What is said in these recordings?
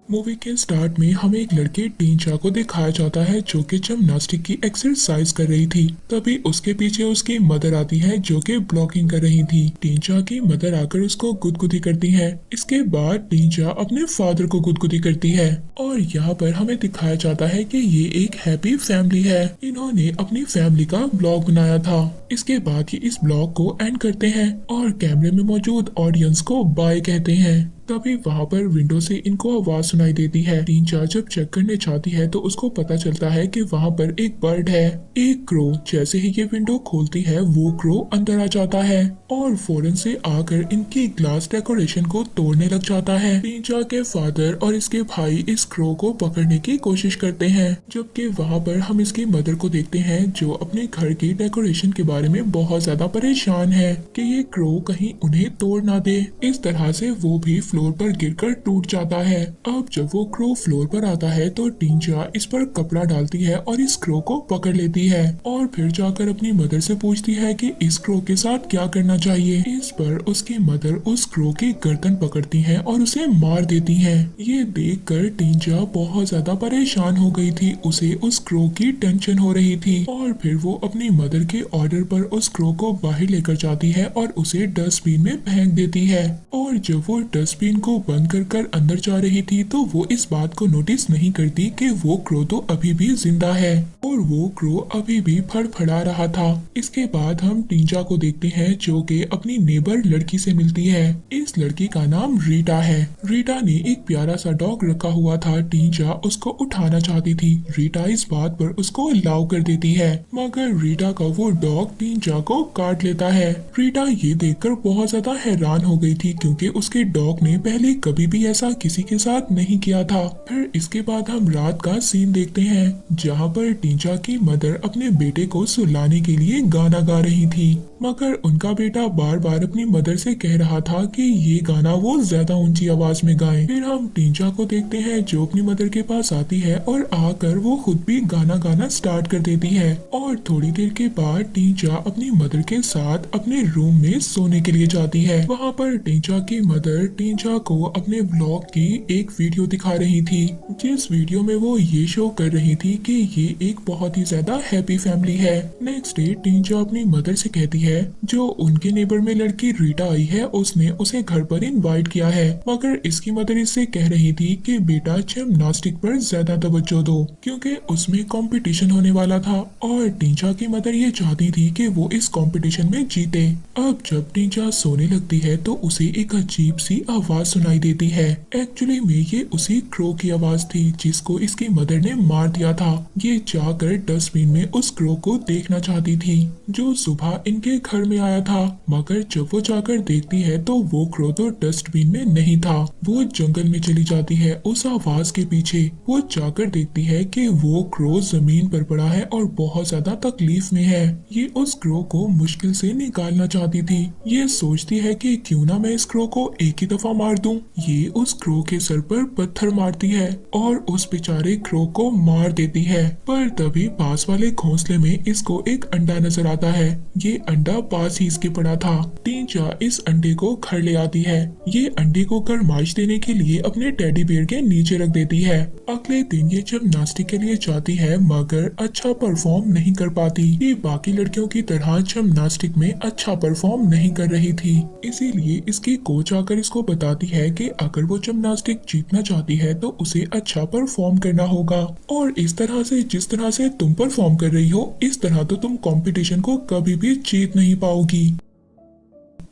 Movie के start में हमें एक लड़के टीनचा को दिखाया जाता है जो कि जिम्नास्टिक की एक्सरसाइज कर रही थी। तभी उसके पीछे उसकी मदर आती है जो कि ब्लॉकिंग कर रही थी। टीनचा की मदर आकर उसको गुदगुदी करती है। इसके बाद टीनचा अपने फादर को गुदगुदी करती है और यहाँ पर हमें दिखाया जाता है कि ये एक हैप्पी फैमिली है। इन्होंने अपनी फैमिली का ब्लॉग बनाया था। इसके बाद ये इस ब्लॉग को एंड करते हैं और कैमरे में मौजूद ऑडियंस को बाय कहते हैं। तभी वहाँ पर विंडो से इनको आवाज सुनाई देती है। टीनचा जब चेक करने जाती है तो उसको पता चलता है कि वहाँ पर एक बर्ड है, एक क्रो। जैसे ही ये विंडो खोलती है वो क्रो अंदर आ जाता है और फौरन से आकर इनकी ग्लास डेकोरेशन को तोड़ने लग जाता है। टीनचा के फादर और इसके भाई इस क्रो को पकड़ने की कोशिश करते हैं, जबकि वहाँ पर हम इसकी मदर को देखते हैं जो अपने घर की डेकोरेशन के बारे में बहुत ज्यादा परेशान है कि ये क्रो कहीं उन्हें तोड़ ना दे। इस तरह से वो भी फ्लोर पर गिरकर टूट जाता है। अब जब वो क्रो फ्लोर पर आता है तो टीनचा इस पर कपड़ा डालती है और इस क्रो को पकड़ लेती है और फिर जाकर अपनी मदर से पूछती है कि इस क्रो के साथ क्या करना चाहिए। इस पर उसकी मदर उस क्रो की गर्दन पकड़ती है और उसे मार देती है। ये देखकर टीनचा बहुत ज्यादा परेशान हो गई थी। उसे उस क्रो की टेंशन हो रही थी और फिर वो अपनी मदर के ऑर्डर पर उस क्रो को बाहर लेकर जाती है और उसे डस्टबिन में फेंक देती है। और जब वो डस्टबिन को बंद कर अंदर जा रही थी तो वो इस बात को नोटिस नहीं करती कि वो क्रो तो अभी भी जिंदा है और वो क्रो अभी भी फड़फड़ा रहा था। इसके बाद हम टीनचा को देखते हैं जो कि अपनी नेबर लड़की से मिलती है। इस लड़की का नाम रीटा है। रीटा ने एक प्यारा सा डॉग रखा हुआ था। टीनचा उसको उठाना चाहती थी। रीटा इस बात पर उसको अलाउ कर देती है, मगर रीटा का वो डॉग टीनचा को काट लेता है। रीटा ये देखकर बहुत ज्यादा हैरान हो गई थी क्योंकि उसके डॉग ने पहले कभी भी ऐसा किसी के साथ नहीं किया था। फिर इसके बाद हम रात का सीन देखते हैं जहाँ पर टीनचा की मदर अपने बेटे को सुलाने के लिए गाना गा रही थी, मगर उनका बेटा बार बार अपनी मदर से कह रहा था कि ये गाना वो ज्यादा ऊंची आवाज में गाए। फिर हम टीनचा को देखते हैं जो अपनी मदर के पास आती है और आकर वो खुद भी गाना गाना स्टार्ट कर देती है और थोड़ी देर के बाद टीनचा अपनी मदर के साथ अपने रूम में सोने के लिए जाती है। वहाँ पर टीनचा की मदर टीनचा को अपने ब्लॉग की एक वीडियो दिखा रही थी, जिस वीडियो में वो ये शो कर रही थी कि ये एक बहुत ही ज्यादा हैप्पी फैमिली है। नेक्स्ट डे टीनचा अपनी मदर से कहती है जो उनके नेबर में लड़की रीटा आई है उसने उसे घर पर इनवाइट किया है, मगर इसकी मदर इससे कह रही थी कि बेटा जिम्नास्टिक पर ज्यादा तवज्जो दो क्योंकि उसमें कंपटीशन होने वाला था और टीनचा की मदर ये चाहती थी कि वो इस कंपटीशन में जीते। अब जब टीनचा सोने लगती है तो उसे एक अजीब सी आवाज सुनाई देती है। एक्चुअली में ये उसी क्रो की आवाज थी जिसको इसकी मदर ने मार दिया था। ये जाकर डस्टबिन में उस क्रो को देखना चाहती थी जो सुबह इनके घर में आया था, मगर जब वो जाकर देखती है तो वो क्रो तो डस्टबिन में नहीं था। वो जंगल में चली जाती है उस आवाज के पीछे। वो जाकर देखती है कि वो क्रो जमीन पर पड़ा है और बहुत ज्यादा तकलीफ में है। ये उस क्रो को मुश्किल से निकालना चाहती थी। ये सोचती है कि क्यों ना मैं इस क्रो को एक ही दफा मार दूं। ये उस क्रो के सर पर पत्थर मारती है और उस बेचारे क्रो को मार देती है। पर तभी पास वाले घोंसले में इसको एक अंडा नजर आता है। ये अंडा पास ही इसके पड़ा था। टीनचा इस अंडे को घर ले आती है। ये अंडे को गरमाइश देने के लिए अपने टेडी बेयर के नीचे रख देती है। अगले दिन ये जिम्नास्टिक के लिए जाती है मगर अच्छा परफॉर्म नहीं कर पाती। ये बाकी लड़कियों की तरह जिम्नास्टिक में अच्छा परफॉर्म नहीं कर रही थी, इसीलिए इसकी कोच आकर इसको बताती है कि अगर वो जिम्नास्टिक जीतना चाहती है तो उसे अच्छा परफॉर्म करना होगा और इस तरह से जिस तरह से तुम परफॉर्म कर रही हो इस तरह तो तुम कंपटीशन को कभी भी जीत नहीं पाओगी।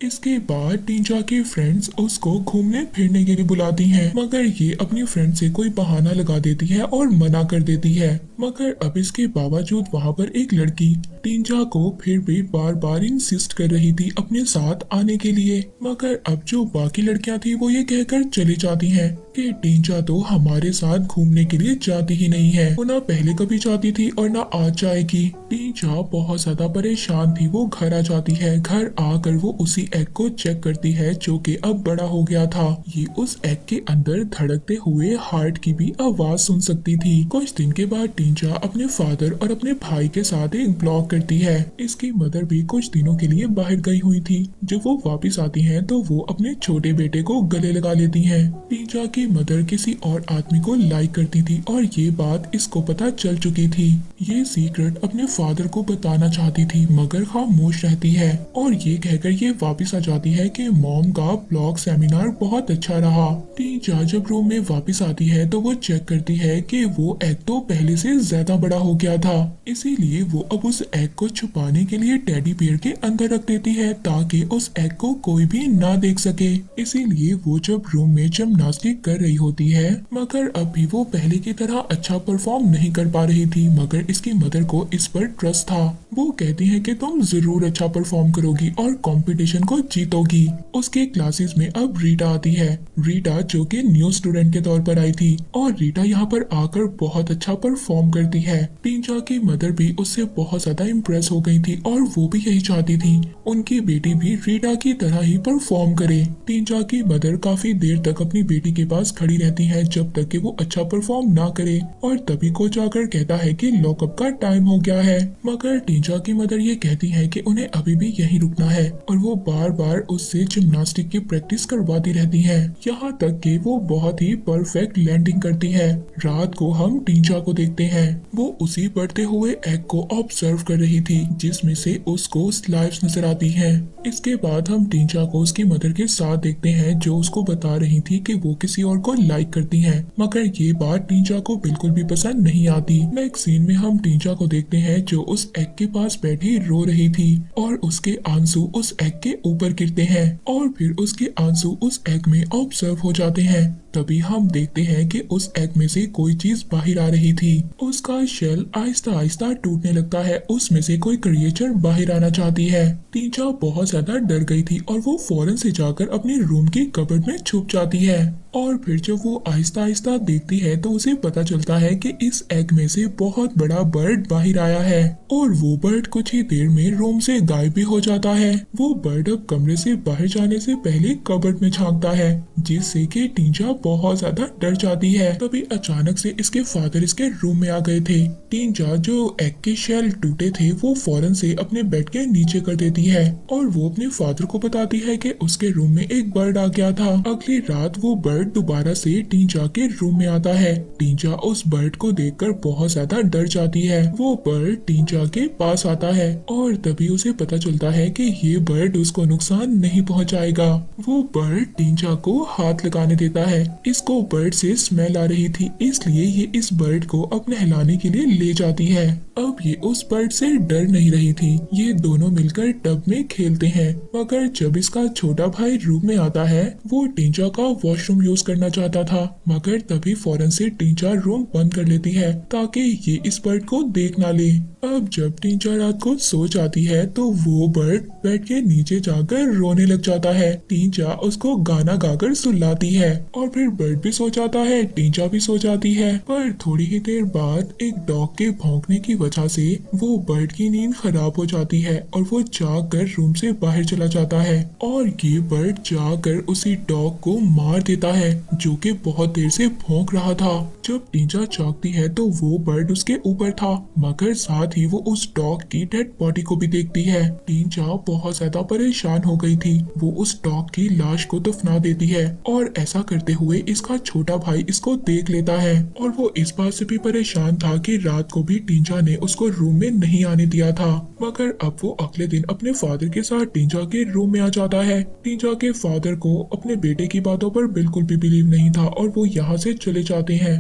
इसके बाद टीनचा के फ्रेंड्स उसको घूमने फिरने के लिए बुलाती हैं, मगर ये अपनी फ्रेंड से कोई बहाना लगा देती है और मना कर देती है। मगर अब इसके बावजूद वहाँ पर एक लड़की टीनचा को फिर भी बार बार इंसिस्ट कर रही थी अपने साथ आने के लिए, मगर अब जो बाकी लड़कियां थी वो ये कहकर चली जाती हैं कि टीनचा तो हमारे साथ घूमने के लिए जाती ही नहीं है। वो ना पहले कभी जाती थी और ना आज जाएगी। टीनचा बहुत ज्यादा परेशान थी। वो घर आ जाती है। घर आकर वो उसी एग को चेक करती है जो कि अब बड़ा हो गया था। ये उस एग के अंदर धड़कते हुए हार्ट की भी आवाज सुन सकती थी। कुछ दिन के बाद टींचा अपने फादर और अपने भाई के साथ एक ब्लॉग करती है। इसकी मदर भी कुछ दिनों के लिए बाहर गई हुई थी। जब वो वापस आती हैं तो वो अपने छोटे बेटे को गले लगा लेती हैं। टींचा की मदर किसी और आदमी को लाइक करती थी और ये बात इसको पता चल चुकी थी। ये सीक्रेट अपने फादर को बताना चाहती थी मगर खामोश रहती है और ये कहकर ये वापस आ जाती है कि मॉम का ब्लॉग सेमिनार बहुत अच्छा रहा। टींचा जब रूम में वापस आती है तो वो चेक करती है कि वो एग तो पहले से ज्यादा बड़ा हो गया था, इसीलिए वो अब उस एग को छुपाने के लिए टेडी बियर के अंदर रख देती है ताकि उस एग को कोई भी ना देख सके। इसीलिए वो जब रूम में जिम्नास्टिक कर रही होती है मगर अभी वो पहले की तरह अच्छा परफॉर्म नहीं कर पा रही थी मगर इसकी मदर को इस पर ट्रस्ट था। वो कहती है कि तुम जरूर अच्छा परफॉर्म करोगी और कंपटीशन को जीतोगी। उसके क्लासेस में अब रीटा आती है। रीटा जो कि न्यू स्टूडेंट के तौर पर आई थी और रीटा यहाँ पर आकर बहुत अच्छा परफॉर्म करती है। टींचा की मदर भी उससे बहुत ज्यादा इम्प्रेस हो गई थी और वो भी यही चाहती थी उनकी बेटी भी रीटा की तरह ही परफॉर्म करे। टींचा की मदर काफी देर तक अपनी बेटी के पास खड़ी रहती है जब तक कि वो अच्छा परफॉर्म ना करे और तभी कोच आकर कहता है कि लॉकअप का टाइम हो गया है। मगर टींचा की मदर ये कहती है कि उन्हें अभी भी यहीं रुकना है और वो बार बार उससे जिम्नास्टिक की प्रैक्टिस करवाती रहती है यहाँ तक कि वो बहुत ही परफेक्ट लैंडिंग करती है। रात को हम टींचा को देखते हैं। वो उसी बढ़ते हुए एग को ऑब्जर्व कर रही थी जिसमें से उसको स्लाइव्स नजर आती हैं। इसके बाद हम टींचा को उसकी मदर के साथ देखते हैं जो उसको बता रही थी कि वो किसी और को लाइक करती हैं मगर ये बात टींचा को बिल्कुल भी पसंद नहीं आती। नेक्स्ट सीन में हम टींचा को देखते हैं जो उस एग के पास बैठी रो रही थी और उसके आंसू उस एग के ऊपर गिरते हैं और फिर उसके आंसू उस एग में ऑब्जर्व हो जाते हैं। तभी हम देखते हैं कि उस एग में से कोई चीज बाहर आ रही थी। उसका शेल आहिस्ता आहिस्ता टूटने लगता है। उसमें से कोई क्रिएचर बाहर आना चाहती है। टींचा बहुत ज्यादा डर गई थी और वो फौरन से जाकर अपने रूम की कबर्ड में छुप जाती है और फिर जब वो आहिस्ता आहिस्ता देखती है तो उसे पता चलता है कि इस एग में से बहुत बड़ा बर्ड बाहर आया है और वो बर्ड कुछ ही देर में रूम से गायब भी हो जाता है। वो बर्ड अब कमरे से बाहर जाने से पहले कबर्ड में झांकता है जिससे कि टींचा बहुत ज्यादा डर जाती है। तभी अचानक से इसके फादर इसके रूम में आ गए थे। टींचा जो एग के शेल टूटे थे वो फौरन से अपने बेड के नीचे कर देती है और वो अपने फादर को बताती है कि उसके रूम में एक बर्ड आ गया था। अगली रात वो बर्ड दोबारा से टींचा के रूम में आता है। टींचा उस बर्ड को देखकर बहुत ज्यादा डर जाती है। वो बर्ड टींचा के पास आता है और तभी उसे पता चलता है कि ये बर्ड उसको नुकसान नहीं पहुंचाएगा। वो बर्ड टींचा को हाथ लगाने देता है। इसको बर्ड से स्मेल आ रही थी इसलिए ये इस बर्ड को अब नहलाने के लिए ले जाती है। अब ये उस बर्ड से डर नहीं रही थी। ये दोनों मिलकर टब में खेलते हैं मगर जब इसका छोटा भाई रूम में आता है वो टींचा का वॉशरूम यूज करना चाहता था मगर तभी फौरन से टींचा रूम बंद कर लेती है ताकि ये इस बर्ड को देख ना ले। अब जब टींचा रात को सो जाती है तो वो बर्ड बेड के नीचे जाकर रोने लग जाता है। टींचा उसको गाना गाकर सुलाती है और फिर बर्ड भी सो जाता है, टींचा भी सो जाती है। पर थोड़ी ही देर बाद एक डॉग के भौंकने की वजह से वो बर्ड की नींद खराब हो जाती है और वो जाकर रूम से बाहर चला जाता है और ये बर्ड जाकर उसी डॉग को मार देता है जो कि बहुत देर से भौंक रहा था। जब टींचा जागती है तो वो बर्ड उसके ऊपर था मगर साथ ही वो उस डॉग की डेड बॉडी को भी देखती है। टींचा बहुत ज्यादा परेशान हो गई थी। वो उस डॉग की लाश को दफना देती है और ऐसा करते हुए इसका छोटा भाई इसको देख लेता है और वो इस बात से भी परेशान था कि रात को भी टींचा ने उसको रूम में नहीं आने दिया था। मगर अब वो अगले दिन अपने फादर के साथ टींचा के रूम में आ जाता है। टींचा के फादर को अपने बेटे की बातों पर बिल्कुल भी बिलीव नहीं था और वो यहाँ से चले जाते हैं।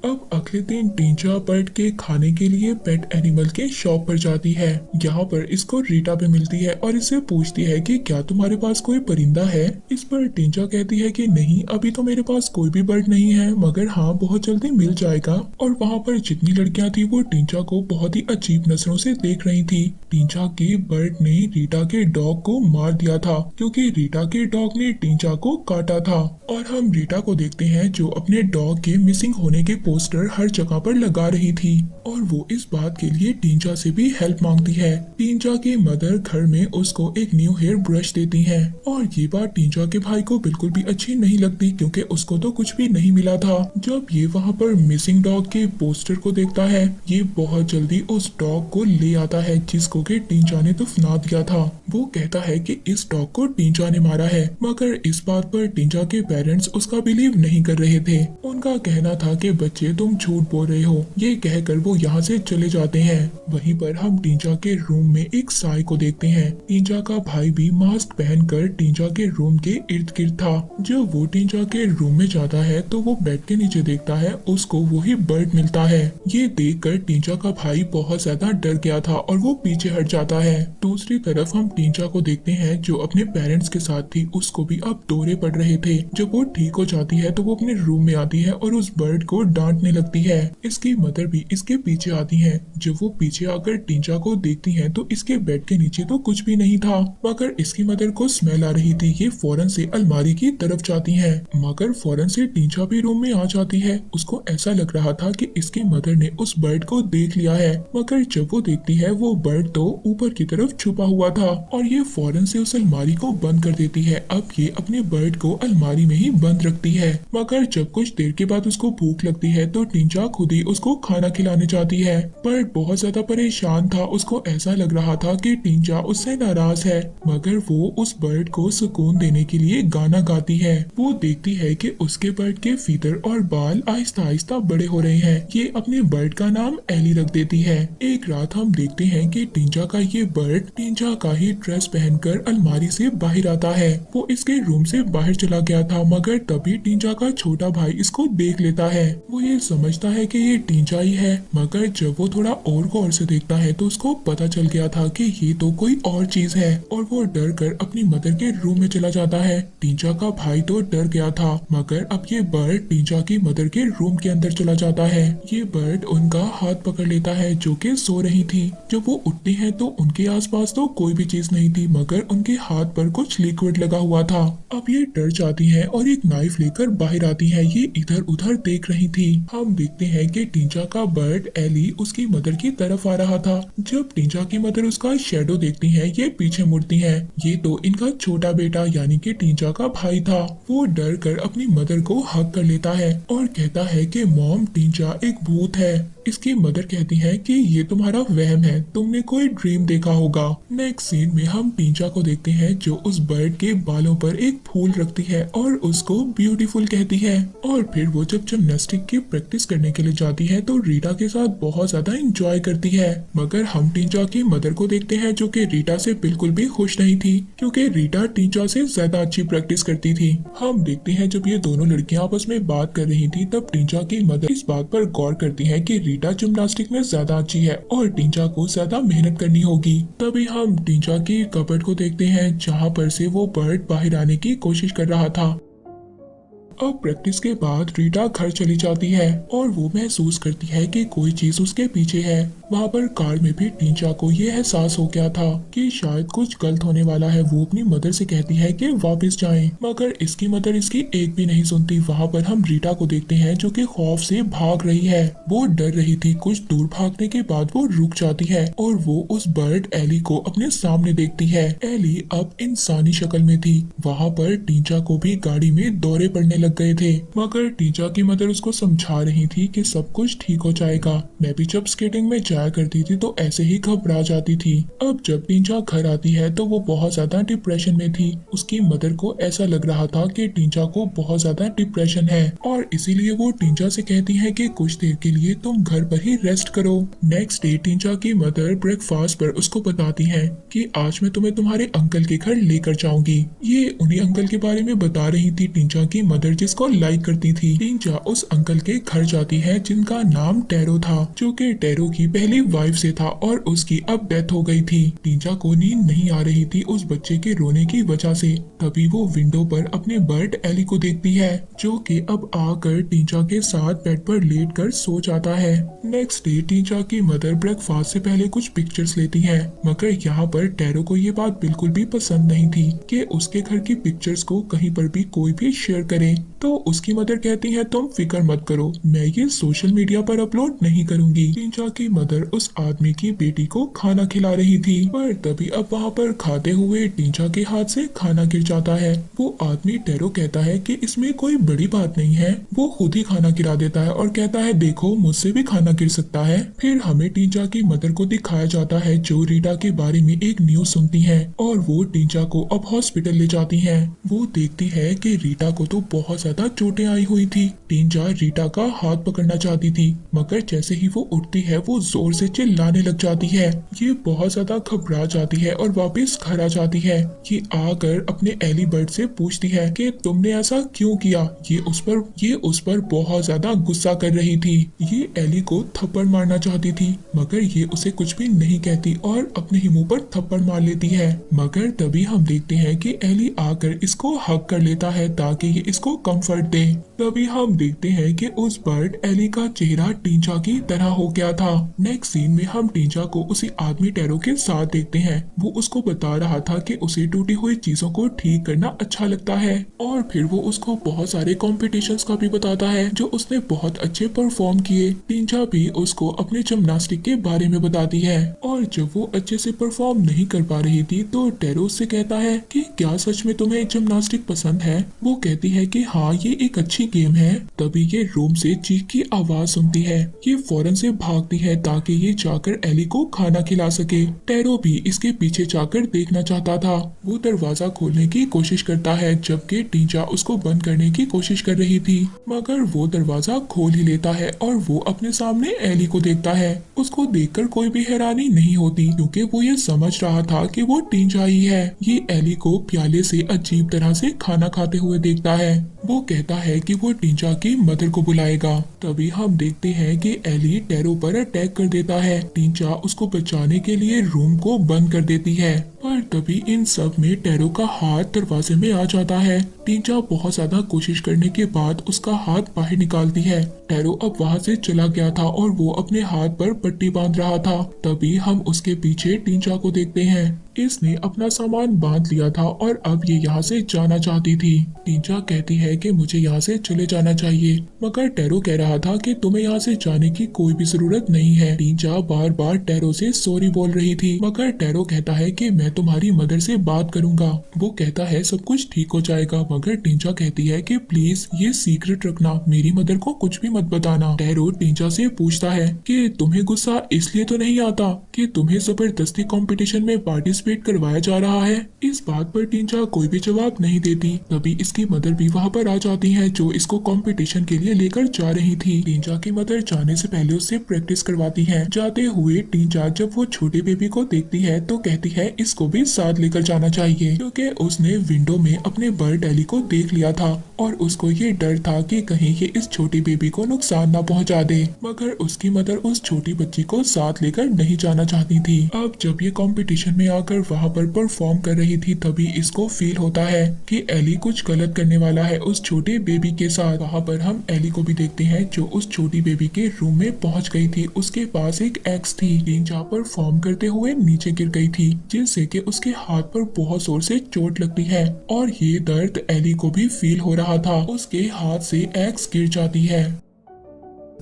अब अगले दिन टींचा बर्ड के खाने के लिए पेट एनिमल के शॉप पर जाती है। यहाँ पर इसको रीटा भी मिलती है और इससे पूछती है कि क्या तुम्हारे पास कोई परिंदा है। इस पर टींचा कहती है कि नहीं, अभी तो मेरे पास कोई भी बर्ड नहीं है मगर हाँ बहुत जल्दी मिल जाएगा। और वहाँ पर जितनी लड़कियाँ थी वो टींचा को बहुत ही अजीब नजरों से देख रही थी। टींचा के बर्ड ने रीटा के डॉग को मार दिया था क्योंकि रीटा के डॉग ने टींचा को काटा था। और हम रीटा को देखते हैं जो अपने डॉग के मिसिंग होने के पोस्टर हर जगह पर लगा रही थी और वो इस बात के लिए टींचा से भी हेल्प मांगती है। टींचा की मदर घर में उसको एक न्यू हेयर ब्रश देती है और ये बात टींचा के भाई को बिल्कुल भी अच्छी नहीं लगती क्योंकि उसको तो कुछ भी नहीं मिला था। जब ये वहाँ पर मिसिंग डॉग के पोस्टर को देखता है, ये बहुत जल्दी उस डॉग को ले आता है जिसको कि टींचा ने दफना दिया था। वो कहता है कि इस डॉग को टींचा ने मारा है, मगर इस बात पर टींचा के पेरेंट्स उसका बिलीव नहीं कर रहे थे। उनका कहना था कि बच्चे तुम झूठ बोल रहे हो। ये कहकर वो यहाँ से चले जाते हैं। वहीं पर हम टींचा के रूम में एक साई को देखते हैं। टींचा का भाई भी मास्क पहनकर टींचा के रूम के इर्द गिर्द था। जब वो टींचा के रूम में जाता है तो वो बेड के नीचे देखता है, उसको वही बर्ड मिलता है। ये देखकर टींचा का भाई बहुत ज्यादा डर गया था और वो पीछे हट जाता है। दूसरी तरफ हम टींचा को देखते हैं जो अपने पेरेंट्स के साथ थी, उसको भी अब दौरे पड़ रहे थे। जब वो ठीक हो जाती है तो वो अपने रूम में आती है और उस बर्ड को डांटने लगती है। इसकी मदर भी इसके पीछे आती है। जब वो पीछे आकर टींचा को देखती है तो इसके बेड के नीचे तो कुछ भी नहीं था, मगर इसकी मदर को स्मेल आ रही थी। ये फौरन से अलमारी की तरफ जाती है, मगर फौरन से टींचा भी रूम में आ जाती है। उसको ऐसा लग रहा था कि इसकी मदर ने उस बर्ड को देख लिया है, मगर जब वो देखती है वो बर्ड तो ऊपर की तरफ छुपा हुआ था और ये फौरन से उस अलमारी को बंद कर देती है। अब ये अपने बर्ड को अलमारी में ही बंद रखती है, मगर जब कुछ देर के बाद उसको भूख लगती है तो टींचा खुद ही उसको खाना खिलाने जाती है। बर्ड बहुत ज्यादा परेशान था। उसको ऐसा लग रहा था कि टींचा उससे नाराज है, मगर वो उस बर्ड को सुकून देने के लिए गाना गाती है। वो देखती है कि उसके बर्ड के फीदर और बाल आहिस्ता आहिस्ता बड़े हो रहे हैं। ये अपने बर्ड का नाम एली रख देती है। एक रात हम देखते हैं कि टींचा का ये बर्ड टींचा का ही ड्रेस पहनकर अलमारी से बाहर आता है। वो इसके रूम से बाहर चला गया था, मगर तभी टींचा का छोटा भाई इसको देख लेता है। वो ये समझता है कि ये टींचा ही है, मगर जब वो थोड़ा और गौर से देखता है तो उसको पता चल गया था कि ये तो कोई और चीज है और वो डर कर अपनी मदर के रूम में चला जाता है। टींचा का भाई तो डर गया था, मगर अब ये बर्ड टींचा की मदर के रूम के अंदर चला जाता है। ये बर्ड उनका हाथ पकड़ लेता है जो कि सो रही थी। जब वो उठती है तो उनके आसपास तो कोई भी चीज नहीं थी, मगर उनके हाथ पर कुछ लिक्विड लगा हुआ था। अब ये डर जाती है और एक नाइफ लेकर बाहर आती है। ये इधर उधर देख रही थी। हम देखते हैं कि टींचा का बर्ड एली उसकी मदर की तरफ आ रहा था। जब टींचा की मदर उसका शेडो देखती है, ये पीछे मुड़ती है। ये तो इनका छोटा बेटा यानी कि टींचा का भाई था। वो डर कर अपनी मदर को हक कर लेता है और कहता है कि मॉम, टींचा एक भूत है। इसकी मदर कहती है कि ये तुम्हारा वहम है, तुमने कोई ड्रीम देखा होगा। नेक्स्ट सीन में हम टींचा को देखते हैं जो उस बर्ड के बालों पर एक फूल रखती है और उसको ब्यूटीफुल कहती है। और फिर वो जब जिम्नास्टिक की प्रैक्टिस करने के लिए जाती है तो रीटा के साथ बहुत ज्यादा एंजॉय करती है। मगर हम टींचा की मदर को देखते हैं जो कि रीटा से बिल्कुल भी खुश नहीं थी, क्योंकि रीटा टींचा से ज्यादा अच्छी प्रैक्टिस करती थी। हम देखते हैं जब ये दोनों लड़कियां आपस में बात कर रही थी तब टींचा की मदर इस बात पर गौर करती है कि रीटा जिम्नास्टिक में ज्यादा अच्छी है और टींचा को ज्यादा मेहनत करनी होगी। तभी हम टींचा की कबर्ड को देखते हैं जहाँ पर से वो बर्ड बाहर आने की कोशिश कर रहा था। अब प्रैक्टिस के बाद रीटा घर चली जाती है और वो महसूस करती है कि कोई चीज उसके पीछे है। वहाँ पर कार में भी टींचा को ये एहसास हो गया था कि शायद कुछ गलत होने वाला है। वो अपनी मदर से कहती है कि वापस जाएं, मगर इसकी मदर इसकी एक भी नहीं सुनती। वहाँ पर हम रीटा को देखते हैं जो कि खौफ से भाग रही है। वो डर रही थी। कुछ दूर भागने के बाद वो रुक जाती है और वो उस बर्ड एली को अपने सामने देखती है। एली अब इंसानी शक्ल में थी। वहाँ पर टींचा को भी गाड़ी में दौरे पड़ने लग गए थे, मगर टींचा की मदर उसको समझा रही थी कि सब कुछ ठीक हो जाएगा। मैं भी जब स्केटिंग में जाया करती थी तो ऐसे ही घबरा जाती थी। अब जब टींचा घर आती है तो वो बहुत ज्यादा डिप्रेशन में थी। उसकी मदर को ऐसा लग रहा था कि टींचा को बहुत ज्यादा डिप्रेशन है और इसीलिए वो टींचा से कहती है कि कुछ देर के लिए तुम घर पर ही रेस्ट करो। नेक्स्ट डे टींचा की मदर ब्रेकफास्ट पर उसको बताती है कि आज मैं तुम्हें तुम्हारे अंकल के घर लेकर जाऊंगी। ये उन्हीं अंकल के बारे में बता रही थी टींचा की मदर जिसको लाइक करती थी। टींचा उस अंकल के घर जाती है जिनका नाम टैरो था, जो कि टैरो की पहली वाइफ से था और उसकी अब डेथ हो गई थी। टींचा को नींद नहीं आ रही थी उस बच्चे के रोने की वजह से। तभी वो विंडो पर अपने बर्ड एली को देखती है, जो कि अब आकर टींचा के साथ बेड पर लेटकर सो जाता है। नेक्स्ट डे टींचा की मदर ब्रेकफास्ट से पहले कुछ पिक्चर्स लेती है, मगर यहाँ पर टैरो को ये बात बिल्कुल भी पसंद नहीं थी कि उसके घर की पिक्चर्स को कहीं पर भी कोई भी शेयर करे। तो उसकी मदर कहती है तुम फिक्र मत करो, मैं ये सोशल मीडिया पर अपलोड नहीं करूंगी। टींचा की मदर उस आदमी की बेटी को खाना खिला रही थी, पर तभी अब वहाँ पर खाते हुए टींचा के हाथ से खाना गिर जाता है। वो आदमी टैरो कहता है कि इसमें कोई बड़ी बात नहीं है। वो खुद ही खाना गिरा देता है और कहता है देखो मुझसे भी खाना गिर सकता है। फिर हमें टींचा की मदर को दिखाया जाता है जो रीटा के बारे में एक न्यूज सुनती है और वो टींचा को अब हॉस्पिटल ले जाती है। वो देखती है कि रीटा को तो बहुत ज्यादा चोटें आई हुई थी। टींचा रीटा का हाथ पकड़ना चाहती थी, मगर जैसे ही वो उठती है वो जोर से चिल्लाने लग जाती है। ये बहुत ज्यादा घबरा जाती है और वापस घर आ जाती है। ये आकर अपने एली बर्ड से पूछती है कि तुमने ऐसा क्यों किया। ये उस पर बहुत ज्यादा गुस्सा कर रही थी। ये एली को थप्पड़ मारना चाहती थी, मगर ये उसे कुछ भी नहीं कहती और अपने ही मुंह पर थप्पड़ मार लेती है। मगर तभी हम देखते हैं कि एली आकर इसको हग कर लेता है ताकि ये इसको कंफर्ट दे। तभी हम देखते हैं कि उस बर्ड एली का चेहरा टींचा की तरह हो गया था। नेक्स्ट सीन में हम टींचा को उसी आदमी टैरो के साथ देखते हैं। वो उसको बता रहा था कि उसे टूटी हुई चीजों को ठीक करना अच्छा लगता है और फिर वो उसको बहुत सारे कॉम्पिटिशन्स का भी बताता है जो उसने बहुत अच्छे परफॉर्म किए। टींचा भी उसको अपने जिम्नास्टिक के बारे में बताती है और जब वो अच्छे से परफॉर्म नहीं कर पा रही थी तो टैरो से कहता है कि क्या सच में तुम्हें जिम्नास्टिक पसंद है। वो कहती है कि हाँ ये एक अच्छी गेम है। तभी ये रूम से चीख की आवाज सुनती है। ये फौरन से भागती है ताकि ये जाकर एली को खाना खिला सके। टैरो भी इसके पीछे जाकर देखना चाहता था। वो दरवाजा खोलने की कोशिश करता है जबकि टींचा उसको बंद करने की कोशिश कर रही थी, मगर वो दरवाजा खोल ही लेता है और वो अपने सामने एली को देखता है। उसको देखकर कोई भी हैरानी नहीं होती क्योंकि वो ये समझ रहा था कि वो टींचा ही है। ये एली को प्याले से अजीब तरह से खाना खाते हुए देखता है। वो कहता है कि वो टींचा की मदर को बुलाएगा। तभी हम देखते हैं कि एली टैरो पर अटैक कर देता है। टींचा उसको बचाने के लिए रूम को बंद कर देती है, पर तभी इन सब में टैरो का हाथ दरवाजे में आ जाता है। टींचा बहुत ज्यादा कोशिश करने के बाद उसका हाथ बाहर निकालती है। टैरो अब वहाँ से चला गया था और वो अपने हाथ पर पट्टी बांध रहा था। तभी हम उसके पीछे टींचा को देखते हैं। इसने अपना सामान बांध लिया था और अब ये यहाँ से जाना चाहती थी। टींचा कहती है कि मुझे यहाँ से चले जाना चाहिए, मगर टैरो कह रहा था कि तुम्हें यहाँ से जाने की कोई भी जरूरत नहीं है। टींचा बार बार टैरो से सॉरी बोल रही थी, मगर टैरो कहता है कि मैं तुम्हारी मदर से बात करूंगा। वो कहता है सब कुछ ठीक हो जाएगा, मगर टींचा कहती है कि प्लीज ये सीक्रेट रखना, मेरी मदर को कुछ भी मत बताना। टैरो टींचा से पूछता है कि तुम्हें गुस्सा इसलिए तो नहीं आता कि तुम्हें जबरदस्ती कंपटीशन में पार्टिसिपेट करवाया जा रहा है। इस बात पर टींचा कोई भी जवाब नहीं देती। तभी इसकी मदर भी वहाँ पर आ जाती है जो इसको कंपटीशन के लिए लेकर जा रही थी। टींचा की मदर जाने से पहले उससे प्रैक्टिस करवाती है। जाते हुए टींचा जब वो छोटे बेबी को देखती है तो कहती है इसको भी साथ लेकर जाना चाहिए, क्योंकि उसने विंडो में अपने बर्ड एली को देख लिया था और उसको ये डर था कि कहीं ये इस छोटी बेबी को नुकसान ना पहुंचा दे। मगर उसकी मदर उस छोटी बच्ची को साथ लेकर नहीं जाना चाहती थी। अब जब ये कंपटीशन में आकर वहाँ पर परफॉर्म कर रही थी तभी इसको फील होता है कि एली कुछ गलत करने वाला है उस छोटे बेबी के साथ। वहाँ पर हम एली को भी देखते हैं जो उस छोटी बेबी के रूम में पहुँच गई थी। उसके पास एक एक्स थी। टींचा परफॉर्म करते हुए नीचे गिर गई थी, जिससे कि उसके हाथ पर बहुत जोर से चोट लगती है और ये दर्द एली को भी फील हो रहा था। उसके हाथ से एक्स गिर जाती है,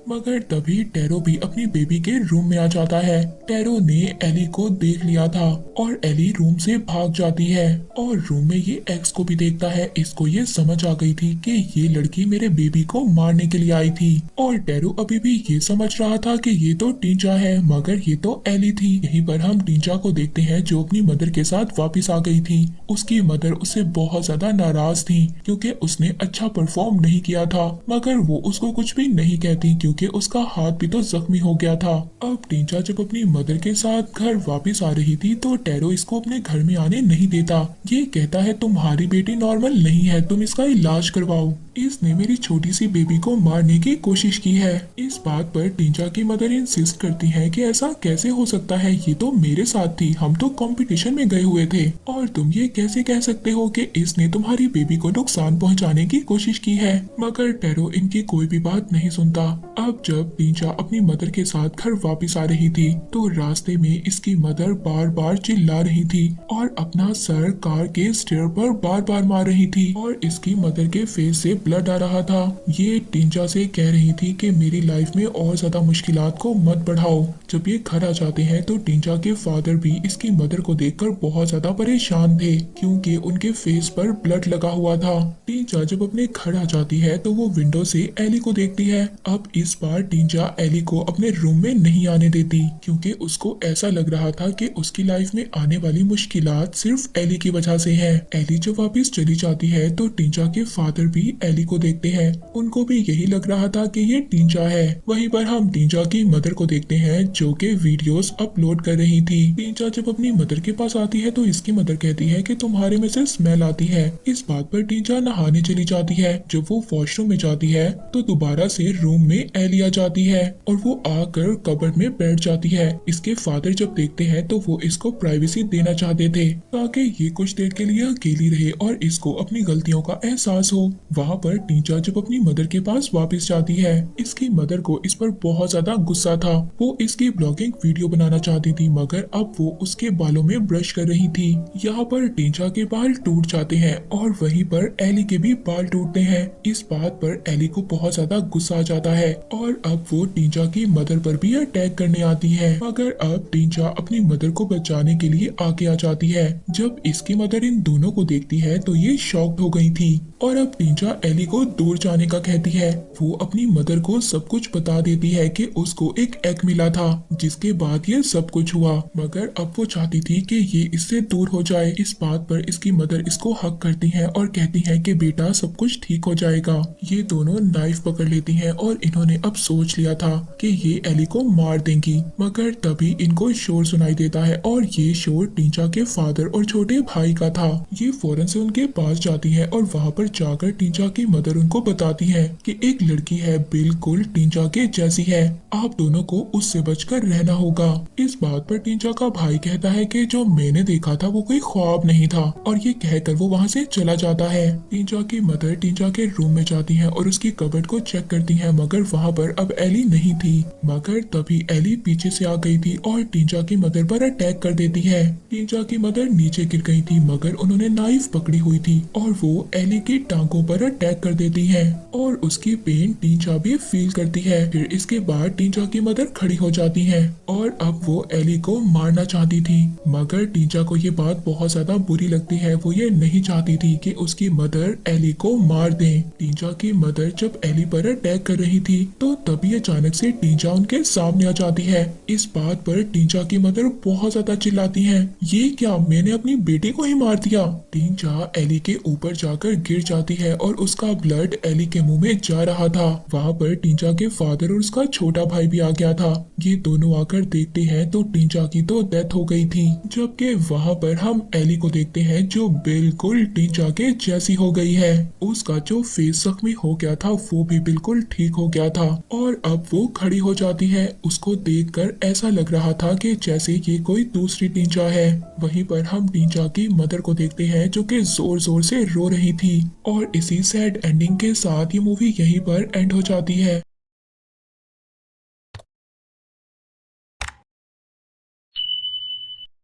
मगर तभी टैरो भी अपनी बेबी के रूम में आ जाता है। टैरो ने एली को देख लिया था और एली रूम से भाग जाती है और रूम में ये एक्स को भी देखता है। इसको ये समझ आ गई थी कि ये लड़की मेरे बेबी को मारने के लिए आई थी और टैरो अभी भी ये समझ रहा था कि ये तो टींचा है, मगर ये तो एली थी। यहीं पर हम टींचा को देखते हैं जो अपनी मदर के साथ वापिस आ गई थी। उसकी मदर उससे बहुत ज्यादा नाराज थी क्योंकि उसने अच्छा परफॉर्म नहीं किया था, मगर वो उसको कुछ भी नहीं कहती क्योंकि उसका हाथ भी तो जख्मी हो गया था। अब टींचा जब अपनी मदर के साथ घर वापस आ रही थी तो टैरो इसको अपने घर में आने नहीं देता। ये कहता है तुम्हारी बेटी नॉर्मल नहीं है, तुम इसका इलाज करवाओ। इसने मेरी छोटी सी बेबी को मारने की कोशिश की है। इस बात पर टींचा की मदर इंसिस्ट करती है कि ऐसा कैसे हो सकता है, ये तो मेरे साथ थी, हम तो कंपटीशन में गए हुए थे और तुम ये कैसे कह सकते हो कि इसने तुम्हारी बेबी को नुकसान पहुंचाने की कोशिश की है। मगर टैरो इनकी कोई भी बात नहीं सुनता। अब जब टींचा अपनी मदर के साथ घर वापस आ रही थी तो रास्ते में इसकी मदर बार बार चिल्ला रही थी और अपना सर कार के स्टेयर पर बार बार मार रही थी और इसकी मदर के फेस से ब्लड आ रहा था। ये टींचा से कह रही थी कि मेरी लाइफ में और ज्यादा मुश्किलात को मत बढ़ाओ। जब ये घर आ जाते हैं तो टींचा के फादर भी इसकी मदर को देखकर बहुत ज्यादा परेशान थे क्योंकि उनके फेस पर ब्लड लगा हुआ था। टींचा जब अपने घर आ जाती है तो वो विंडो से एली को देखती है। अब इस बार टींचा एली को अपने रूम में नहीं आने देती क्योंकि उसको ऐसा लग रहा था कि उसकी लाइफ में आने वाली मुश्किलात सिर्फ एली की वजह से है। एली जब वापस चली जाती है तो टींचा के फादर भी एली को देखते हैं। उनको भी यही लग रहा था कि ये टींचा है। वहीं पर हम टींचा की मदर को देखते हैं जो कि वीडियोस अपलोड कर रही थी। टींचा जब अपनी मदर के पास आती है तो इसकी मदर कहती है कि तुम्हारे में से स्मेल आती है। इस बात पर टींचा नहाने चली जाती है। जब वो वॉशरूम में जाती है तो दोबारा से रूम में एली आ जाती है और वो आकर कबर्ड में बैठ जाती है। इसके फादर जब देखते हैं तो वो इसको प्राइवेसी देना चाहते थे ताकि ये कुछ देर के लिए अकेली रहे और इसको अपनी गलतियों का एहसास हो। वहाँ पर टींचा जब अपनी मदर के पास वापस जाती है, इसकी मदर को इस पर बहुत ज्यादा गुस्सा था। वो इसकी ब्लॉगिंग वीडियो बनाना चाहती थी मगर अब वो उसके बालों में ब्रश कर रही थी। यहाँ पर टींचा के बाल टूट जाते हैं और वहीं पर एली के भी बाल टूटते हैं। इस बात पर एली को बहुत ज्यादा गुस्सा आ जाता है और अब वो टींचा की मदर पर भी अटैक करने आती है मगर अब टींचा अपनी मदर को बचाने के लिए आगे आ जाती है। जब इसकी मदर इन दोनों को देखती है तो ये शॉक्ड हो गई थी और अब टींचा एली को दूर जाने का कहती है। वो अपनी मदर को सब कुछ बता देती है कि उसको एक एग मिला था जिसके बाद ये सब कुछ हुआ मगर अब वो चाहती थी कि ये इससे दूर हो जाए। इस बात पर इसकी मदर इसको हक करती है और कहती है कि बेटा सब कुछ ठीक हो जाएगा। ये दोनों नाइफ पकड़ लेती हैं और इन्होंने अब सोच लिया था कि ये एली को मार देंगी मगर तभी इनको शोर सुनाई देता है और ये शोर टींचा के फादर और छोटे भाई का था। ये फौरन से उनके पास जाती है और वहाँ पर जाकर टींचा की मदर उनको बताती है कि एक लड़की है बिल्कुल टींचा के जैसी है, आप दोनों को उससे बचकर रहना होगा। इस बात पर टींचा का भाई कहता है कि जो मैंने देखा था वो कोई ख्वाब नहीं था और ये कहकर वो वहाँ से चला जाता है। टींचा की मदर टींचा के रूम में जाती है और उसकी कबर्ड को चेक करती है मगर वहाँ पर अब एली नहीं थी मगर तभी एली पीछे से आ गई थी और टींचा की मदर पर अटैक कर देती है। टींचा की मदर नीचे गिर गई थी मगर उन्होंने नाइफ पकड़ी हुई थी और वो एली की टांगों पर अटैक कर देती है और उसकी पेन टींचा भी फील करती है। फिर इसके बाद टींचा की मदर खड़ी हो जाती है और अब वो एली को मारना चाहती थी मगर टींचा को ये बात बहुत ज्यादा बुरी लगती है। वो ये नहीं चाहती थी कि उसकी मदर एली को मार दे। टींचा की मदर जब एली पर अटैक कर रही थी तो तभी अचानक से टींचा उनके सामने आ जाती है। इस बात पर टींचा की मदर बहुत ज्यादा चिल्लाती है, ये क्या, मैंने अपनी बेटी को ही मार दिया। टींचा एली के ऊपर जाकर गिर जाती है और उसका ब्लड एली के मुंह में जा रहा था। वहाँ पर टींचा के फादर और उसका छोटा भाई भी आ गया था। ये दोनों आकर देखते हैं तो टींचा की तो डेथ हो गई थी जबकि वहाँ पर हम एली को देखते हैं जो बिल्कुल टींचा के जैसी हो गई है। उसका जो फेस जख्मी हो गया था वो भी बिल्कुल ठीक हो गया था और अब वो खड़ी हो जाती है। उसको देखकर ऐसा लग रहा था कि जैसे ये कोई दूसरी टींचा है। वहीं पर हम टींचा की मदर को देखते हैं जो कि जोर जोर से रो रही थी और इसी सैड एंडिंग के साथ ये मूवी यहीं पर एंड हो जाती है।